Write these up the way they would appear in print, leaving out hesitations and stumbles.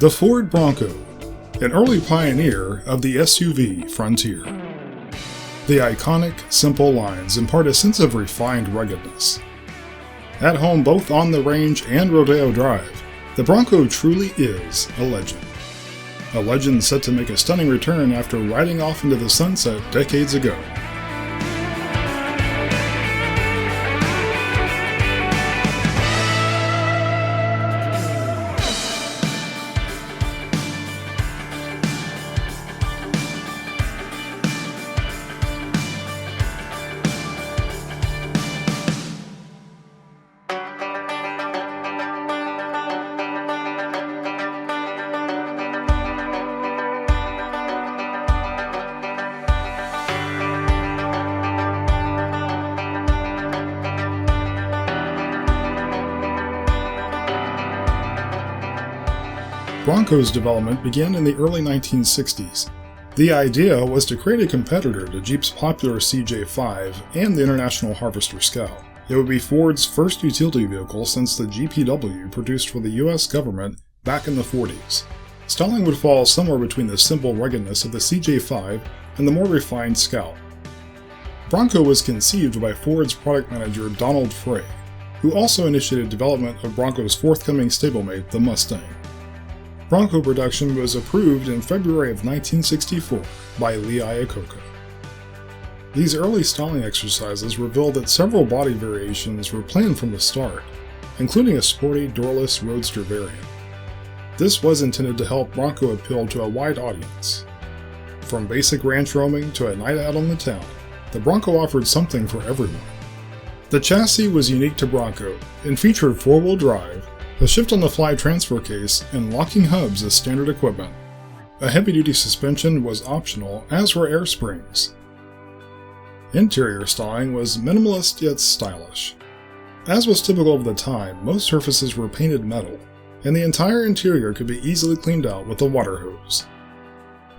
The Ford Bronco, an early pioneer of the SUV frontier. The iconic, simple lines impart a sense of refined ruggedness. At home both on the range and Rodeo Drive, the Bronco truly is a legend. A legend set to make a stunning return after riding off into the sunset decades ago. Bronco's development began in the early 1960s. The idea was to create a competitor to Jeep's popular CJ5 and the International Harvester Scout. It would be Ford's first utility vehicle since the GPW produced for the US government back in the 40s. Styling would fall somewhere between the simple ruggedness of the CJ5 and the more refined Scout. Bronco was conceived by Ford's product manager Donald Frey, who also initiated development of Bronco's forthcoming stablemate, the Mustang. Bronco production was approved in February of 1964 by Lee Iacocca. These early styling exercises revealed that several body variations were planned from the start, including a sporty doorless roadster variant. This was intended to help Bronco appeal to a wide audience. From basic ranch roaming to a night out on the town, the Bronco offered something for everyone. The chassis was unique to Bronco and featured four-wheel drive, a shift-on-the-fly transfer case, and locking hubs as standard equipment. A heavy-duty suspension was optional, as were air springs. Interior styling was minimalist yet stylish. As was typical of the time, most surfaces were painted metal, and the entire interior could be easily cleaned out with a water hose.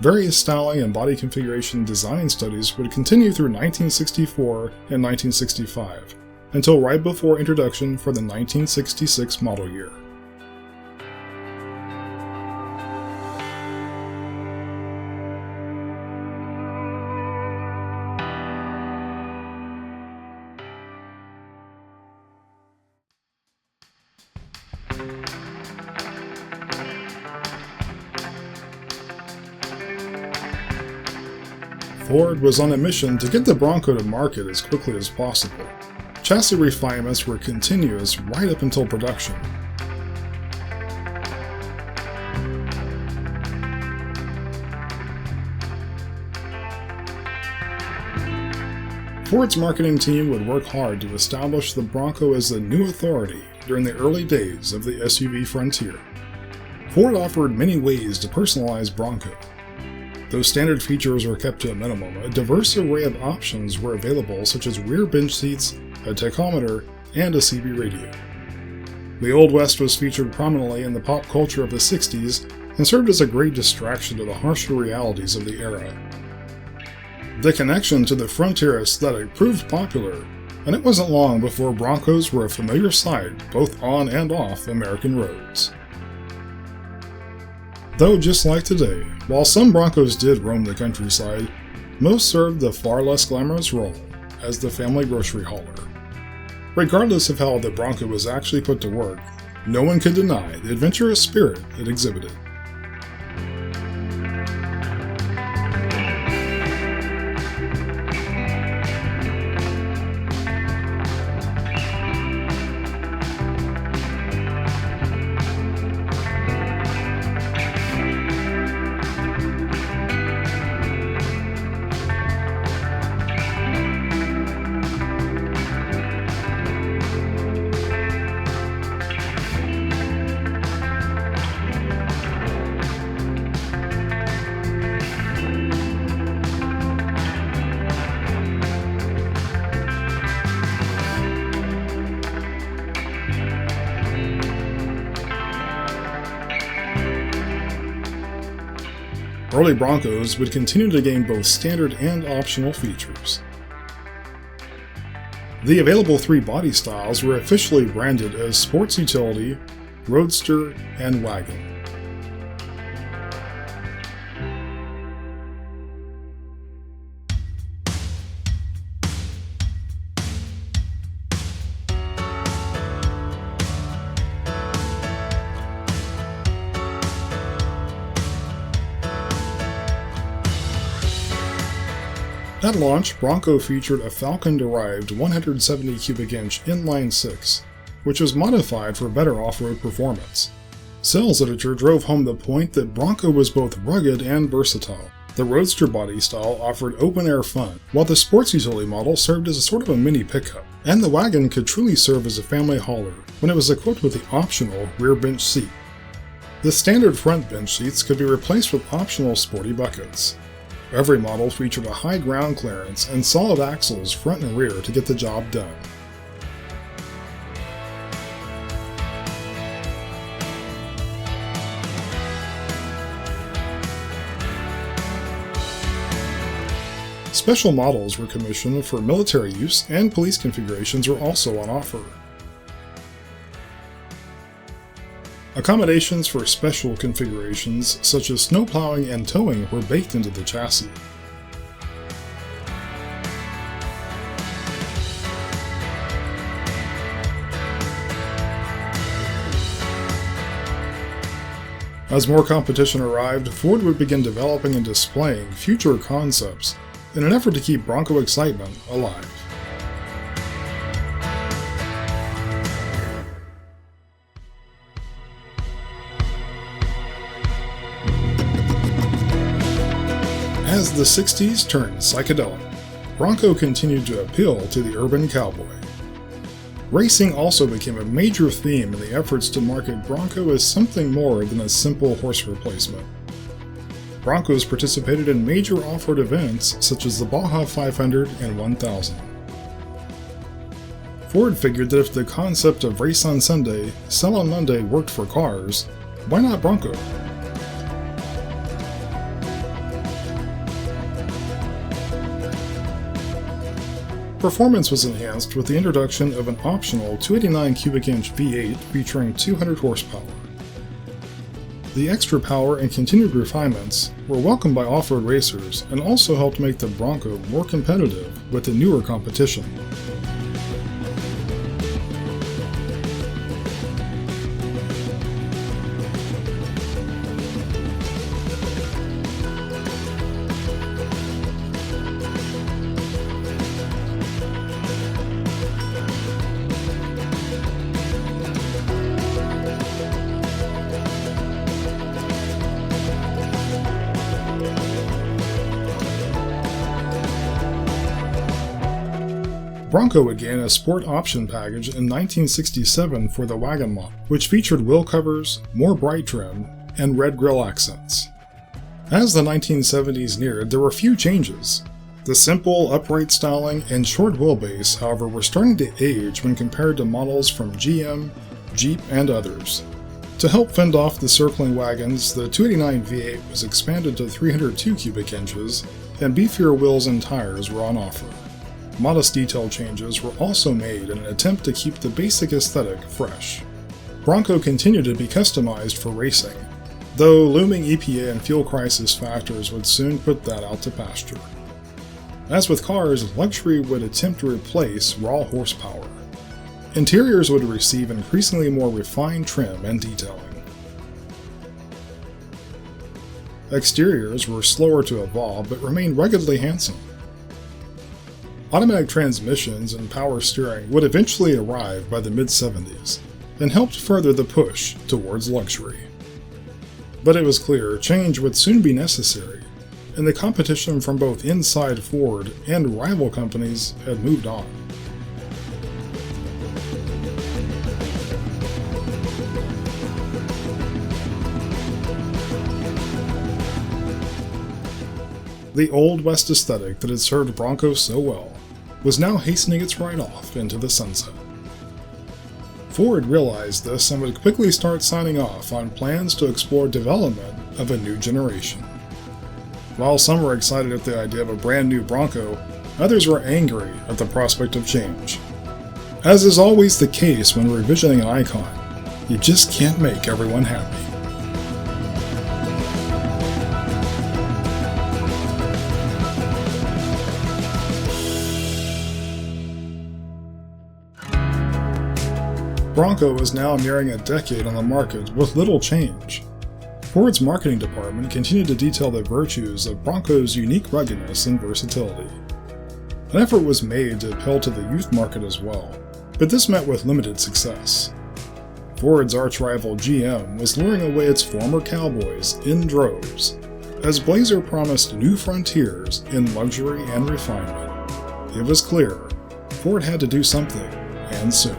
Various styling and body configuration design studies would continue through 1964 and 1965, until right before introduction for the 1966 model year. Ford was on a mission to get the Bronco to market as quickly as possible. Chassis refinements were continuous right up until production. Ford's marketing team would work hard to establish the Bronco as the new authority during the early days of the SUV frontier. Ford offered many ways to personalize Bronco. Though standard features were kept to a minimum, a diverse array of options were available, such as rear bench seats, a tachometer, and a CB radio. The Old West was featured prominently in the pop culture of the 60s and served as a great distraction to the harsher realities of the era. The connection to the frontier aesthetic proved popular, and it wasn't long before Broncos were a familiar sight both on and off American roads. Though just like today, while some Broncos did roam the countryside, most served the far less glamorous role as the family grocery hauler. Regardless of how the Bronco was actually put to work, no one could deny the adventurous spirit it exhibited. Early Broncos would continue to gain both standard and optional features. The available three body styles were officially branded as Sports Utility, Roadster, and Wagon. At launch, Bronco featured a Falcon-derived 170 cubic inch inline six, which was modified for better off-road performance. Sales literature drove home the point that Bronco was both rugged and versatile. The roadster body style offered open-air fun, while the sports utility model served as a sort of a mini pickup, and the wagon could truly serve as a family hauler when it was equipped with the optional rear bench seat. The standard front bench seats could be replaced with optional sporty buckets. Every model featured a high ground clearance and solid axles front and rear to get the job done. Special models were commissioned for military use, and police configurations were also on offer. Accommodations for special configurations such as snow plowing and towing were baked into the chassis. As more competition arrived, Ford would begin developing and displaying future concepts in an effort to keep Bronco excitement alive. As the 60s turned psychedelic, Bronco continued to appeal to the urban cowboy. Racing also became a major theme in the efforts to market Bronco as something more than a simple horse replacement. Broncos participated in major off-road events such as the Baja 500 and 1000. Ford figured that if the concept of race on Sunday, sell on Monday worked for cars, why not Bronco? Performance was enhanced with the introduction of an optional 289 cubic inch V8 featuring 200 horsepower. The extra power and continued refinements were welcomed by off-road racers and also helped make the Bronco more competitive with the newer competition. Bronco would gain a sport option package in 1967 for the wagon model, which featured wheel covers, more bright trim, and red grille accents. As the 1970s neared, there were few changes. The simple, upright styling and short wheelbase, however, were starting to age when compared to models from GM, Jeep, and others. To help fend off the circling wagons, the 289 V8 was expanded to 302 cubic inches, and beefier wheels and tires were on offer. Modest detail changes were also made in an attempt to keep the basic aesthetic fresh. Bronco continued to be customized for racing, though looming EPA and fuel crisis factors would soon put that out to pasture. As with cars, luxury would attempt to replace raw horsepower. Interiors would receive increasingly more refined trim and detailing. Exteriors were slower to evolve but remained ruggedly handsome. Automatic transmissions and power steering would eventually arrive by the mid-70s, and helped further the push towards luxury. But it was clear change would soon be necessary, and the competition from both inside Ford and rival companies had moved on. The Old West aesthetic that had served Bronco so well was now hastening its ride off into the sunset. Ford realized this and would quickly start signing off on plans to explore development of a new generation. While some were excited at the idea of a brand new Bronco, others were angry at the prospect of change. As is always the case when revisioning an icon, you just can't make everyone happy. Bronco was now nearing a decade on the market with little change. Ford's marketing department continued to detail the virtues of Bronco's unique ruggedness and versatility. An effort was made to appeal to the youth market as well, but this met with limited success. Ford's arch-rival GM was luring away its former cowboys in droves, as Blazer promised new frontiers in luxury and refinement. It was clear Ford had to do something, and soon.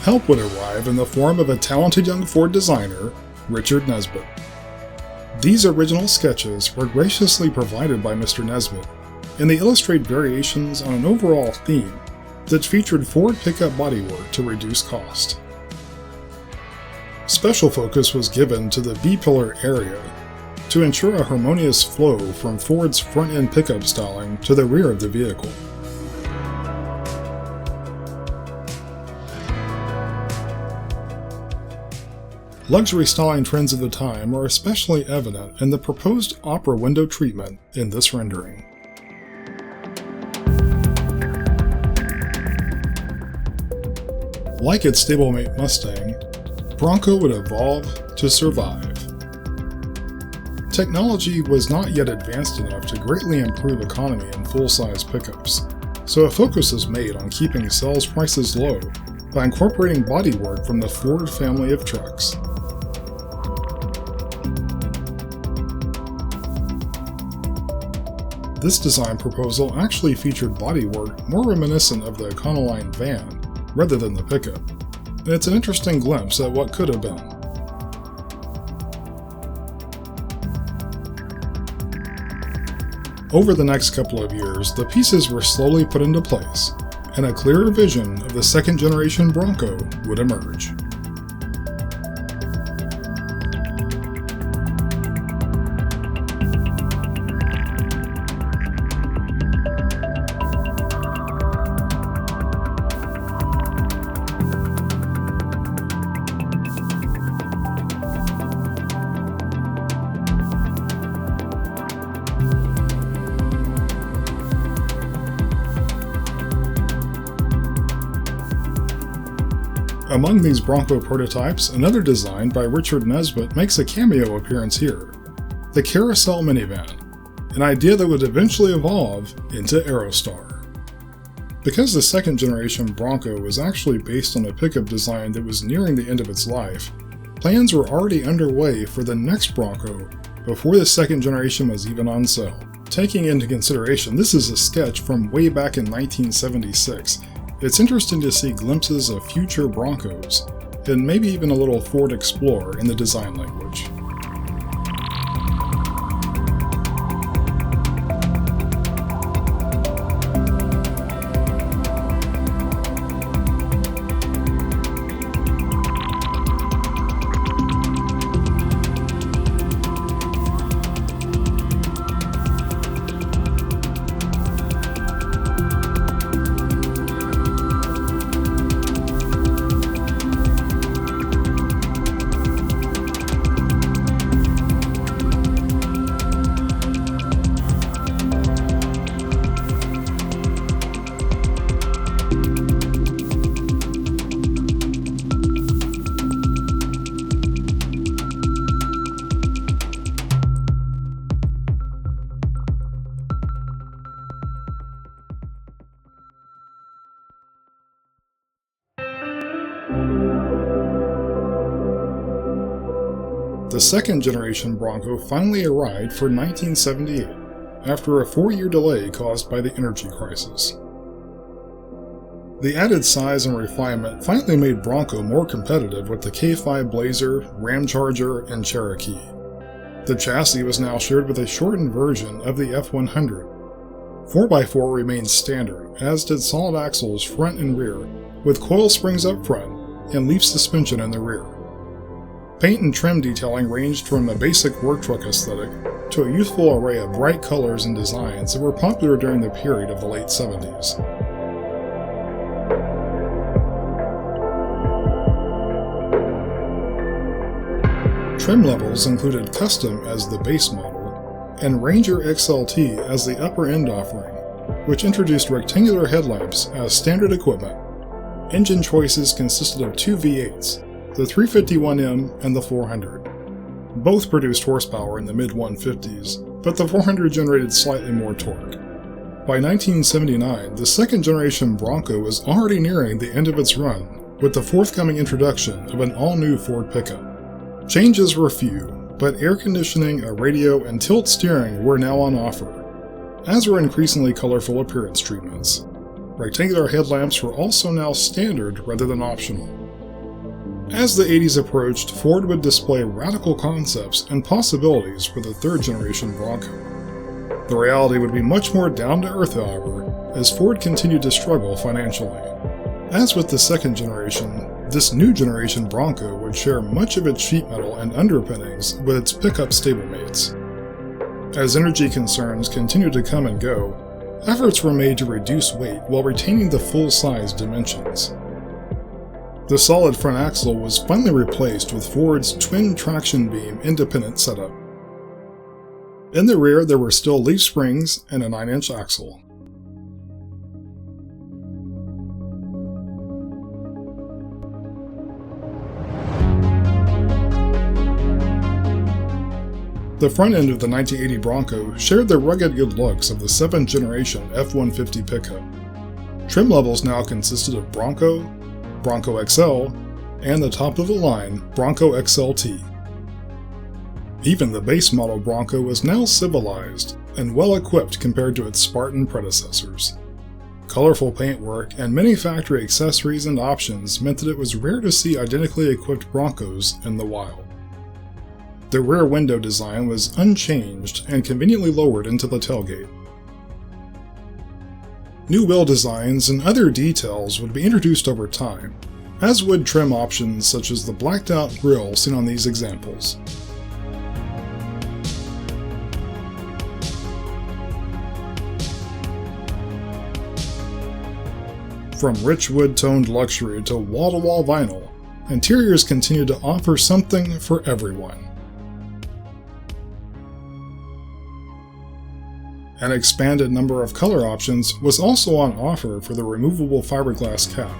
Help would arrive in the form of a talented young Ford designer, Richard Nesbitt. These original sketches were graciously provided by Mr. Nesbitt, and they illustrate variations on an overall theme that featured Ford pickup bodywork to reduce cost. Special focus was given to the B-pillar area to ensure a harmonious flow from Ford's front-end pickup styling to the rear of the vehicle. Luxury styling trends of the time are especially evident in the proposed opera window treatment in this rendering. Like its stablemate Mustang, Bronco would evolve to survive. Technology was not yet advanced enough to greatly improve economy in full-size pickups, so a focus is made on keeping sales prices low by incorporating bodywork from the Ford family of trucks. This design proposal actually featured bodywork more reminiscent of the Econoline van rather than the pickup, and it's an interesting glimpse at what could have been. Over the next couple of years, the pieces were slowly put into place, and a clearer vision of the second-generation Bronco would emerge. Among these Bronco prototypes, another design by Richard Nesbitt makes a cameo appearance here: the Carousel minivan, an idea that would eventually evolve into Aerostar. Because the second-generation Bronco was actually based on a pickup design that was nearing the end of its life, plans were already underway for the next Bronco before the second generation was even on sale. Taking into consideration this is a sketch from way back in 1976, it's interesting to see glimpses of future Broncos, and maybe even a little Ford Explorer in the design language. The second-generation Bronco finally arrived for 1978, after a 4-year delay caused by the energy crisis. The added size and refinement finally made Bronco more competitive with the K5 Blazer, Ramcharger, and Cherokee. The chassis was now shared with a shortened version of the F100. 4x4 remained standard, as did solid axles front and rear, with coil springs up front and leaf suspension in the rear. Paint and trim detailing ranged from a basic work truck aesthetic to a youthful array of bright colors and designs that were popular during the period of the late 70s. Trim levels included Custom as the base model, and Ranger XLT as the upper-end offering, which introduced rectangular headlamps as standard equipment. Engine choices consisted of two V8s, the 351M and the 400. Both produced horsepower in the mid-150s, but the 400 generated slightly more torque. By 1979, the second-generation Bronco was already nearing the end of its run, with the forthcoming introduction of an all-new Ford pickup. Changes were few, but air conditioning, a radio, and tilt steering were now on offer, as were increasingly colorful appearance treatments. Rectangular headlamps were also now standard rather than optional. As the 80s approached, Ford would display radical concepts and possibilities for the third-generation Bronco. The reality would be much more down-to-earth, however, as Ford continued to struggle financially. As with the second generation, this new generation Bronco would share much of its sheet metal and underpinnings with its pickup stablemates. As energy concerns continued to come and go, efforts were made to reduce weight while retaining the full-size dimensions. The solid front axle was finally replaced with Ford's twin traction beam independent setup. In the rear there were still leaf springs and a 9-inch axle. The front end of the 1980 Bronco shared the rugged good looks of the 7th generation F-150 pickup. Trim levels now consisted of Bronco, Bronco XL, and the top-of-the-line Bronco XLT. Even the base model Bronco was now civilized and well-equipped compared to its Spartan predecessors. Colorful paintwork and many factory accessories and options meant that it was rare to see identically equipped Broncos in the wild. The rear window design was unchanged and conveniently lowered into the tailgate. New wheel designs and other details would be introduced over time, as would trim options such as the blacked-out grille seen on these examples. From rich wood-toned luxury to wall-to-wall vinyl, interiors continued to offer something for everyone. An expanded number of color options was also on offer for the removable fiberglass cap.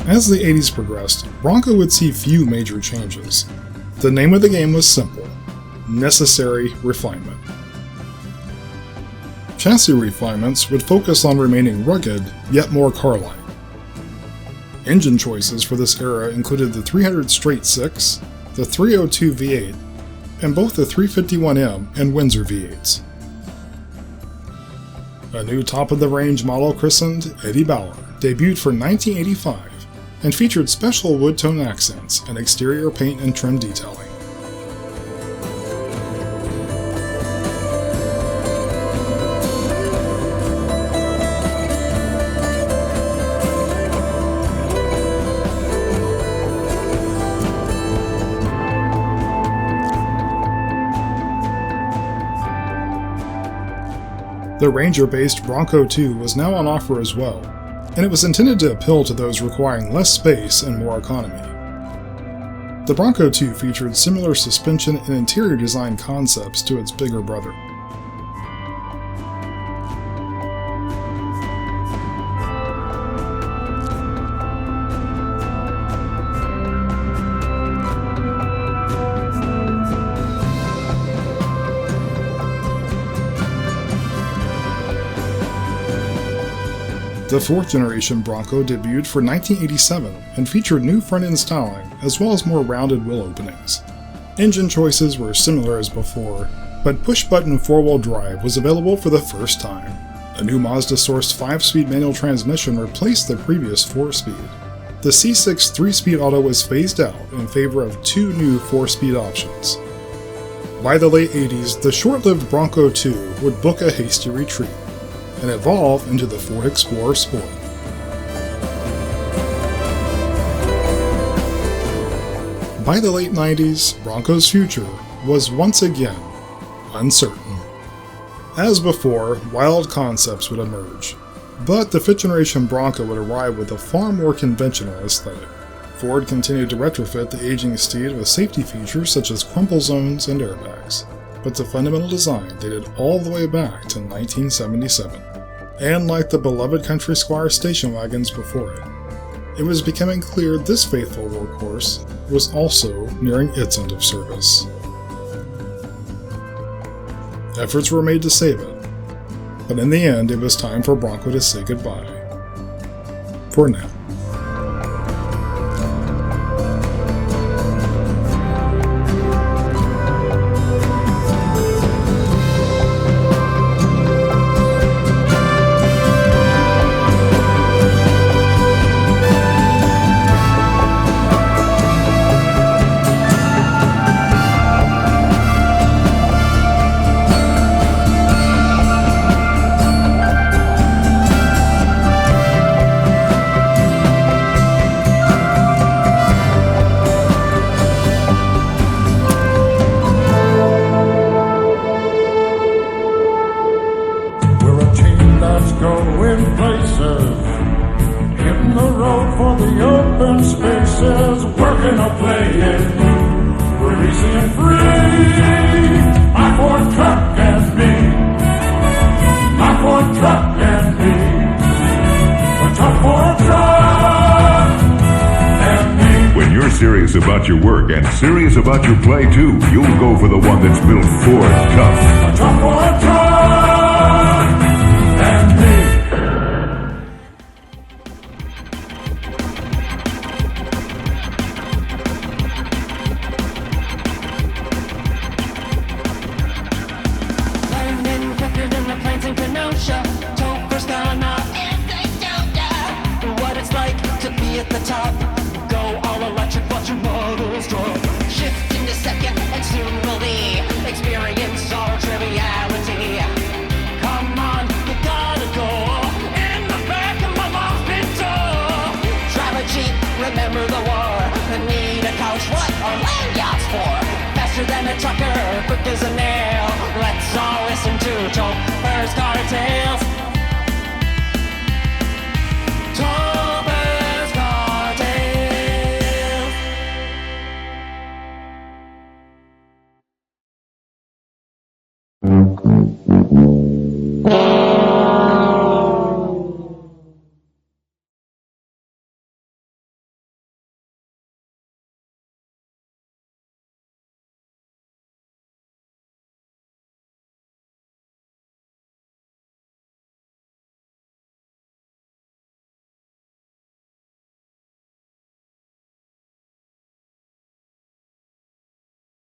As the 80s progressed, Bronco would see few major changes. The name of the game was simple: necessary refinement. Chassis refinements would focus on remaining rugged, yet more car-like. Engine choices for this era included the 300 straight 6, the 302 V8, and both the 351M and Windsor V8s. A new top-of-the-range model christened Eddie Bauer debuted for 1985 and featured special wood-tone accents and exterior paint and trim detailing. The Ranger-based Bronco 2 was now on offer as well, and it was intended to appeal to those requiring less space and more economy. The Bronco 2 featured similar suspension and interior design concepts to its bigger brother. The 4th generation Bronco debuted for 1987 and featured new front-end styling as well as more rounded wheel openings. Engine choices were similar as before, but push-button 4-wheel drive was available for the first time. A new Mazda-sourced 5-speed manual transmission replaced the previous 4-speed. The C6 3-speed auto was phased out in favor of 2 new 4-speed options. By the late 80s, the short-lived Bronco 2 would book a hasty retreat and evolve into the Ford Explorer Sport. By the late 90s, Bronco's future was once again uncertain. As before, wild concepts would emerge, but the 5th generation Bronco would arrive with a far more conventional aesthetic. Ford continued to retrofit the aging Steed with safety features such as crumple zones and airbags, but the fundamental design dated all the way back to 1977. And like the beloved Country Squire station wagons before it, it was becoming clear this faithful workhorse was also nearing its end of service. Efforts were made to save it, but in the end it was time for Bronco to say goodbye. For now. Working or playing, we're easy and free. My Ford truck and me, my Ford truck and me, a top Ford truck and me. When you're serious about your work and serious about your play too, you'll go for the one that's built Ford tough. A top Ford truck and me. At the top, go all electric, watch your models drop. Shift into second, and soon we'll be experience all triviality. Come on, you gotta go in the back of my mom's Pinto. Drive a Jeep, remember the war. Need a couch, what are land yachts for? Faster than a trucker, quick as an air.